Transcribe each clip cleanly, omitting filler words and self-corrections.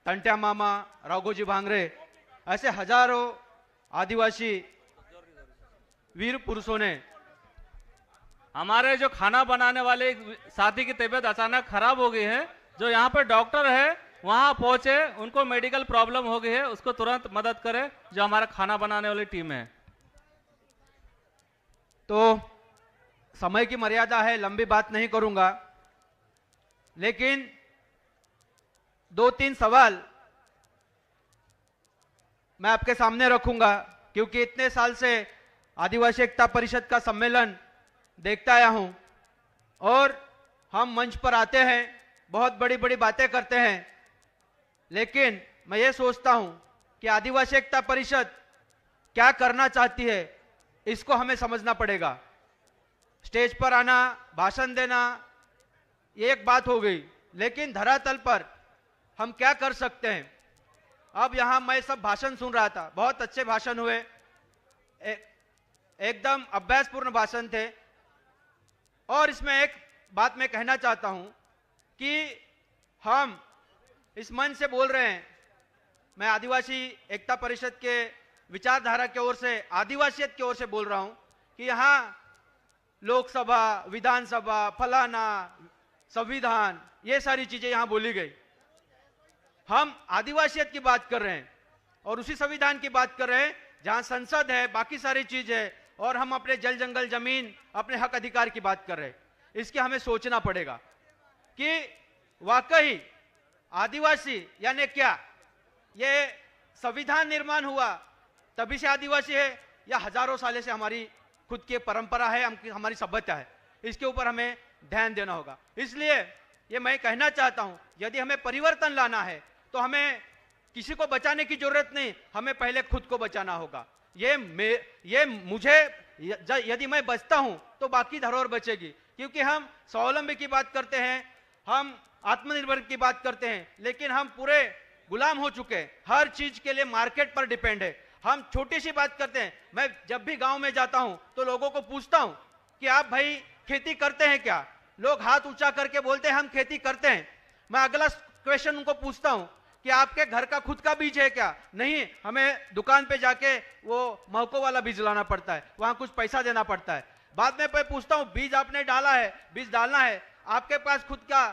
टंट्या मामा, राघोजी भांगरे, ऐसे हजारों आदिवासी वीर पुरुषों ने हमारे जो खाना बनाने वाले एक साथी की तबीयत अचानक खराब हो गई है, जो यहाँ पे डॉक्टर है वहां पहुंचे, उनको मेडिकल प्रॉब्लम हो गई है, उसको तुरंत मदद करे जो हमारा खाना बनाने वाली टीम है। तो समय की मर्यादा है, लंबी बात नहीं करूंगा, लेकिन 2-3 सवाल मैं आपके सामने रखूंगा, क्योंकि इतने साल से आदिवासी एकता परिषद का सम्मेलन देखता आया हूं और हम मंच पर आते हैं, बहुत बड़ी बड़ी बातें करते हैं, लेकिन मैं ये सोचता हूं कि आदिवासी एकता परिषद क्या करना चाहती है, इसको हमें समझना पड़ेगा। स्टेज पर आना, भाषण देना, ये एक बात हो गई, लेकिन धरातल पर हम क्या कर सकते हैं। अब यहां मैं सब भाषण सुन रहा था, बहुत अच्छे भाषण हुए, एकदम अभ्यासपूर्ण भाषण थे, और इसमें एक बात मैं कहना चाहता हूं कि हम इस मंच से बोल रहे हैं, मैं आदिवासी एकता परिषद के विचारधारा की ओर से, आदिवासियत की ओर से बोल रहा हूं कि यहां लोकसभा, विधानसभा, फलाना, संविधान, ये सारी चीजें यहां बोली गई। हम आदिवासियत की बात कर रहे हैं और उसी संविधान की बात कर रहे हैं जहां संसद है, बाकी सारी चीज है, और हम अपने जल जंगल जमीन, अपने हक अधिकार की बात कर रहे हैं। इसके हमें सोचना पड़ेगा कि वाकई आदिवासी यानी क्या, ये संविधान निर्माण हुआ तभी से आदिवासी है या हजारों सालों से हमारी खुद की परंपरा है, हमारी सभ्यता है, इसके ऊपर हमें ध्यान देना होगा। इसलिए ये मैं कहना चाहता हूं, यदि हमें परिवर्तन लाना है तो हमें किसी को बचाने की जरूरत नहीं, हमें पहले खुद को बचाना होगा। यदि मैं बचता हूं तो बाकी धरोहर बचेगी, क्योंकि हम स्वावलंबी की बात करते हैं, हम आत्मनिर्भर की बात करते हैं, लेकिन हम पूरे गुलाम हो चुके हैं, हर चीज के लिए मार्केट पर डिपेंड है। हम छोटी सी बात करते हैं, मैं जब भी गांव में जाता हूं तो लोगों को पूछता हूं कि आप भाई खेती करते हैं क्या, लोग हाथ ऊंचा करके बोलते हैं हम खेती करते हैं। मैं अगला क्वेश्चन उनको पूछता हूं कि आपके घर का खुद का बीज है क्या, नहीं, हमें दुकान पे जाके वो महको वाला बीज लाना पड़ता है, वहां कुछ पैसा देना पड़ता है। बाद में मैं पूछता हूं बीज आपने डाला है, बीज डालना है, आपके पास खुद का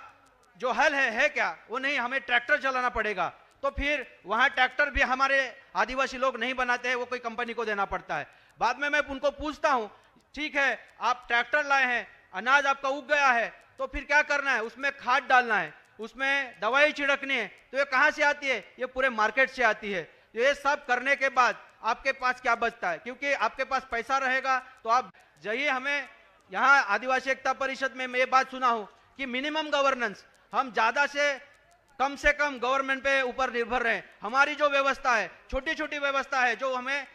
जो हल है क्या, वो नहीं, हमें ट्रैक्टर चलाना पड़ेगा। तो फिर वहां ट्रैक्टर भी हमारे आदिवासी लोग नहीं बनाते हैं, वो कोई कंपनी को देना पड़ता है। बाद में मैं उनको पूछता हूं, ठीक है आप ट्रैक्टर लाए हैं, अनाज आपका उग गया है, तो फिर क्या करना है, उसमें खाद डालना है, उसमें दवाई छिड़कनी है, तो ये कहां से आती है, ये पूरे मार्केट से आती है। ये सब करने के बाद आपके पास क्या बचता है, क्योंकि आपके पास पैसा रहेगा तो आप जाइए। हमें यहाँ आदिवासी एकता परिषद में मैं ये बात सुना हूं कि मिनिमम गवर्नेंस, हम ज्यादा से कम गवर्नमेंट पे ऊपर निर्भर रहे। हमारी जो व्यवस्था है, छोटी छोटी व्यवस्था है जो हमें